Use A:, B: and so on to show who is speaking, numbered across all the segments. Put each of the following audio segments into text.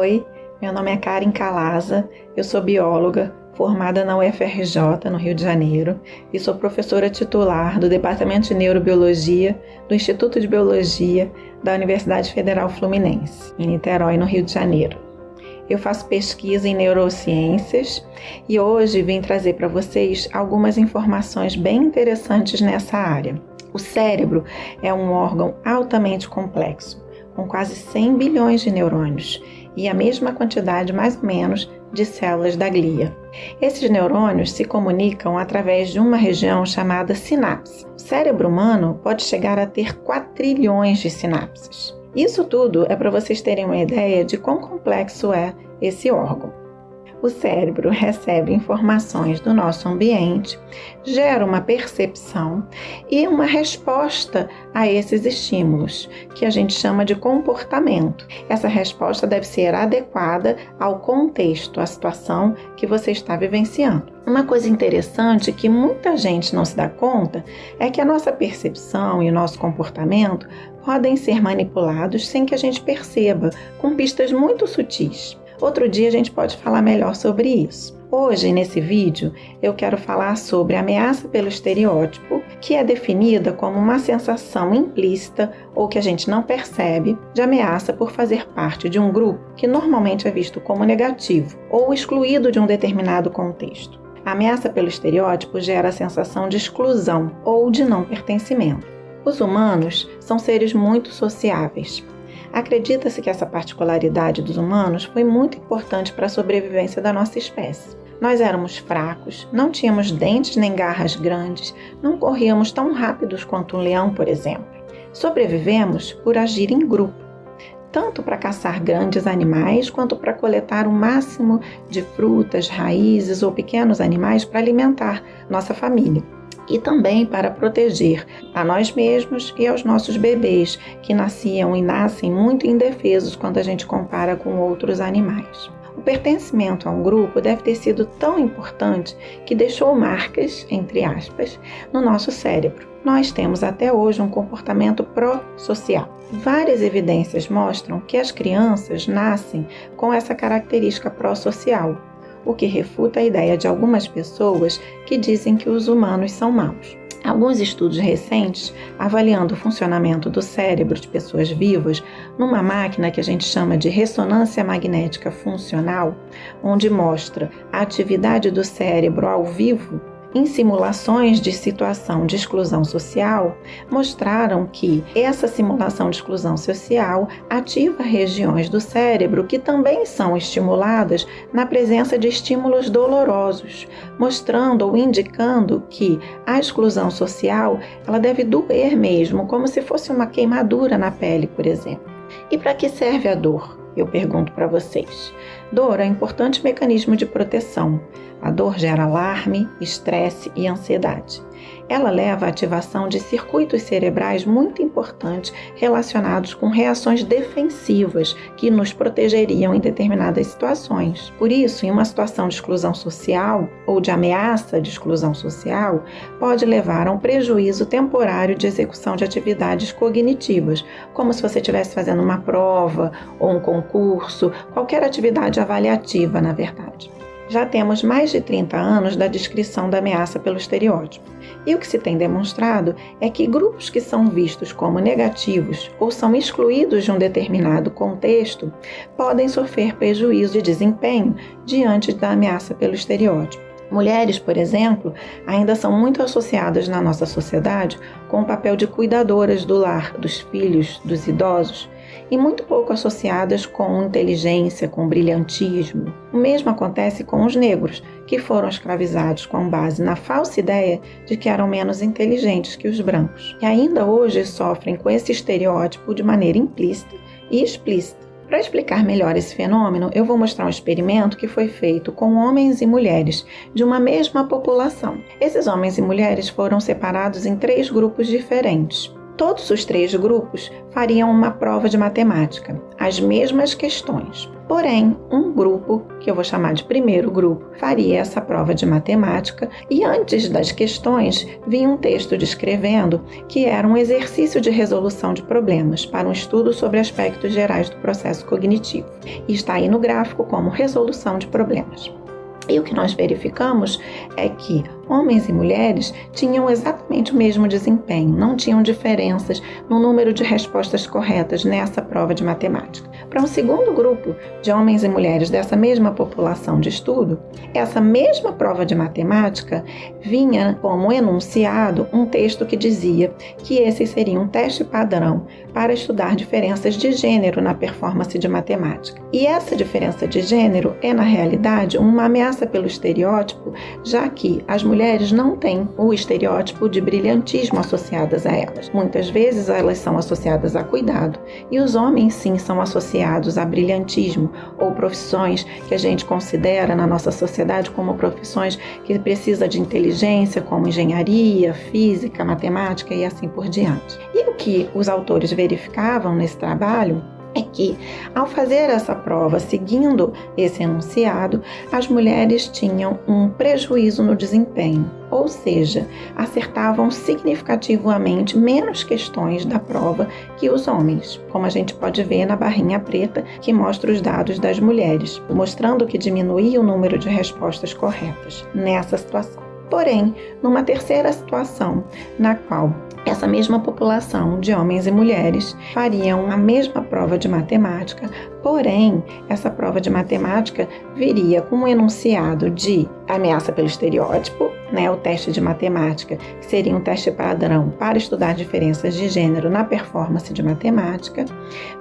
A: Oi, meu nome é Karen Calaza, eu sou bióloga formada na UFRJ, no Rio de Janeiro, e sou professora titular do Departamento de Neurobiologia do Instituto de Biologia da Universidade Federal Fluminense, em Niterói, no Rio de Janeiro. Eu faço pesquisa em neurociências e hoje vim trazer para vocês algumas informações bem interessantes nessa área. O cérebro é um órgão altamente complexo, com quase 100 bilhões de neurônios e a mesma quantidade, mais ou menos, de células da glia. Esses neurônios se comunicam através de uma região chamada sinapse. O cérebro humano pode chegar a ter 4 trilhões de sinapses. Isso tudo é para vocês terem uma ideia de quão complexo é esse órgão. O cérebro recebe informações do nosso ambiente, gera uma percepção e uma resposta a esses estímulos, que a gente chama de comportamento. Essa resposta deve ser adequada ao contexto, à situação que você está vivenciando. Uma coisa interessante que muita gente não se dá conta é que a nossa percepção e o nosso comportamento podem ser manipulados sem que a gente perceba, com pistas muito sutis. Outro dia a gente pode falar melhor sobre isso. Hoje, nesse vídeo, eu quero falar sobre a ameaça pelo estereótipo, que é definida como uma sensação implícita ou que a gente não percebe de ameaça por fazer parte de um grupo que normalmente é visto como negativo ou excluído de um determinado contexto. A ameaça pelo estereótipo gera a sensação de exclusão ou de não pertencimento. Os humanos são seres muito sociáveis. Acredita-se que essa particularidade dos humanos foi muito importante para a sobrevivência da nossa espécie. Nós éramos fracos, não tínhamos dentes nem garras grandes, não corríamos tão rápidos quanto um leão, por exemplo. Sobrevivemos por agir em grupo, tanto para caçar grandes animais quanto para coletar o máximo de frutas, raízes ou pequenos animais para alimentar nossa família. E também para proteger a nós mesmos e aos nossos bebês, que nasciam e nascem muito indefesos quando a gente compara com outros animais. O pertencimento a um grupo deve ter sido tão importante que deixou marcas, entre aspas, no nosso cérebro. Nós temos até hoje um comportamento pró-social. Várias evidências mostram que as crianças nascem com essa característica pró-social, o que refuta a ideia de algumas pessoas que dizem que os humanos são maus. Alguns estudos recentes, avaliando o funcionamento do cérebro de pessoas vivas numa máquina que a gente chama de ressonância magnética funcional, onde mostra a atividade do cérebro ao vivo, em simulações de situação de exclusão social, mostraram que essa simulação de exclusão social ativa regiões do cérebro que também são estimuladas na presença de estímulos dolorosos, mostrando ou indicando que a exclusão social ela deve doer mesmo, como se fosse uma queimadura na pele, por exemplo. E para que serve a dor? Eu pergunto para vocês. Dor é um importante mecanismo de proteção. A dor gera alarme, estresse e ansiedade. Ela leva à ativação de circuitos cerebrais muito importantes relacionados com reações defensivas que nos protegeriam em determinadas situações. Por isso, em uma situação de exclusão social ou de ameaça de exclusão social, pode levar a um prejuízo temporário de execução de atividades cognitivas, como se você estivesse fazendo uma prova ou um concurso, qualquer atividade avaliativa, na verdade. Já temos mais de 30 anos da descrição da ameaça pelo estereótipo. E o que se tem demonstrado é que grupos que são vistos como negativos ou são excluídos de um determinado contexto podem sofrer prejuízo de desempenho diante da ameaça pelo estereótipo. Mulheres, por exemplo, ainda são muito associadas na nossa sociedade com o papel de cuidadoras do lar, dos filhos, dos idosos, e muito pouco associadas com inteligência, com brilhantismo. O mesmo acontece com os negros, que foram escravizados com base na falsa ideia de que eram menos inteligentes que os brancos, e ainda hoje sofrem com esse estereótipo de maneira implícita e explícita. Para explicar melhor esse fenômeno, eu vou mostrar um experimento que foi feito com homens e mulheres de uma mesma população. Esses homens e mulheres foram separados em 3 grupos diferentes. Todos os 3 grupos fariam uma prova de matemática, as mesmas questões. Porém, um grupo, que eu vou chamar de primeiro grupo, faria essa prova de matemática e antes das questões vinha um texto descrevendo que era um exercício de resolução de problemas para um estudo sobre aspectos gerais do processo cognitivo. E está aí no gráfico como resolução de problemas. E o que nós verificamos é que homens e mulheres tinham exatamente o mesmo desempenho, não tinham diferenças no número de respostas corretas nessa prova de matemática. Para um segundo grupo de homens e mulheres dessa mesma população de estudo, essa mesma prova de matemática vinha como enunciado um texto que dizia que esse seria um teste padrão para estudar diferenças de gênero na performance de matemática. E essa diferença de gênero é, na realidade, uma ameaça pelo estereótipo, já que as mulheres não têm o estereótipo de brilhantismo associadas a elas. Muitas vezes elas são associadas a cuidado e os homens sim são associados a brilhantismo ou profissões que a gente considera na nossa sociedade como profissões que precisam de inteligência, como engenharia, física, matemática e assim por diante. E o que os autores verificavam nesse trabalho é que, ao fazer essa prova seguindo esse enunciado, as mulheres tinham um prejuízo no desempenho, ou seja, acertavam significativamente menos questões da prova que os homens, como a gente pode ver na barrinha preta que mostra os dados das mulheres, mostrando que diminuía o número de respostas corretas nessa situação. Porém, numa terceira situação, na qual essa mesma população de homens e mulheres fariam a mesma prova de matemática, porém, essa prova de matemática viria com um enunciado de ameaça pelo estereótipo, o teste de matemática, que seria um teste padrão para estudar diferenças de gênero na performance de matemática.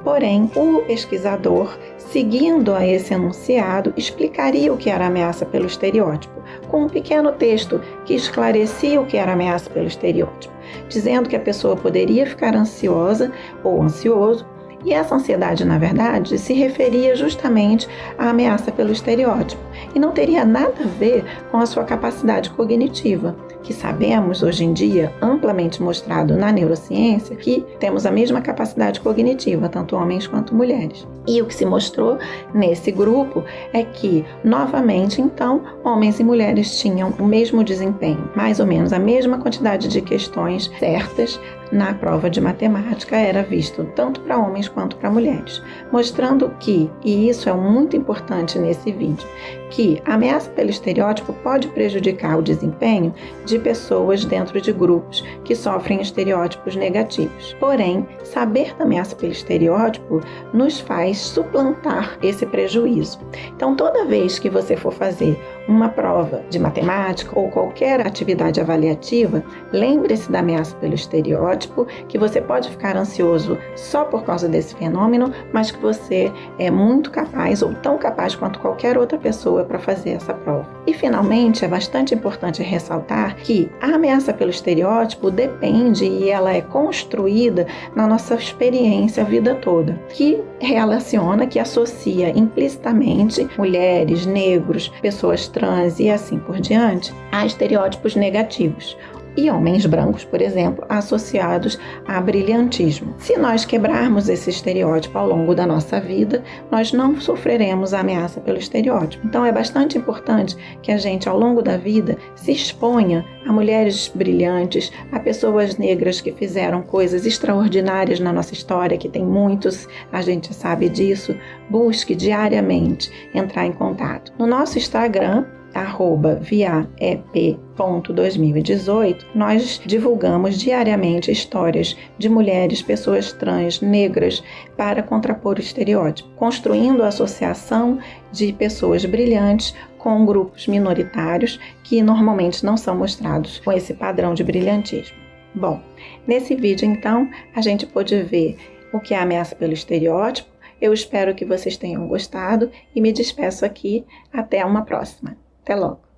A: Porém, o pesquisador, seguindo a esse enunciado, explicaria o que era ameaça pelo estereótipo, com um pequeno texto que esclarecia o que era ameaça pelo estereótipo, dizendo que a pessoa poderia ficar ansiosa ou ansioso, e essa ansiedade, na verdade, se referia justamente à ameaça pelo estereótipo e não teria nada a ver com a sua capacidade cognitiva, que sabemos hoje em dia, amplamente mostrado na neurociência, que temos a mesma capacidade cognitiva, tanto homens quanto mulheres. E o que se mostrou nesse grupo é que, novamente, então, homens e mulheres tinham o mesmo desempenho, mais ou menos a mesma quantidade de questões certas na prova de matemática era visto tanto para homens quanto para mulheres, mostrando que, e isso é muito importante nesse vídeo, que a ameaça pelo estereótipo pode prejudicar o desempenho de pessoas dentro de grupos que sofrem estereótipos negativos. Porém, saber da ameaça pelo estereótipo nos faz suplantar esse prejuízo. Então, toda vez que você for fazer uma prova de matemática ou qualquer atividade avaliativa, lembre-se da ameaça pelo estereótipo, que você pode ficar ansioso só por causa desse fenômeno, mas que você é muito capaz ou tão capaz quanto qualquer outra pessoa para fazer essa prova. E, finalmente, é bastante importante ressaltar que a ameaça pelo estereótipo depende e ela é construída na nossa experiência a vida toda, que relaciona, que associa implicitamente mulheres, negros, pessoas trans e assim por diante a estereótipos negativos. E homens brancos, por exemplo, associados a brilhantismo. Se nós quebrarmos esse estereótipo ao longo da nossa vida, nós não sofreremos a ameaça pelo estereótipo. Então é bastante importante que a gente, ao longo da vida, se exponha a mulheres brilhantes, a pessoas negras que fizeram coisas extraordinárias na nossa história, que tem muitos, a gente sabe disso. Busque diariamente entrar em contato. No nosso Instagram, @viaep.2018, nós divulgamos diariamente histórias de mulheres, pessoas trans, negras, para contrapor o estereótipo, construindo a associação de pessoas brilhantes com grupos minoritários que normalmente não são mostrados com esse padrão de brilhantismo. Bom, nesse vídeo, então, a gente pôde ver o que é a ameaça pelo estereótipo. Eu espero que vocês tenham gostado e me despeço aqui. Até uma próxima. Até logo!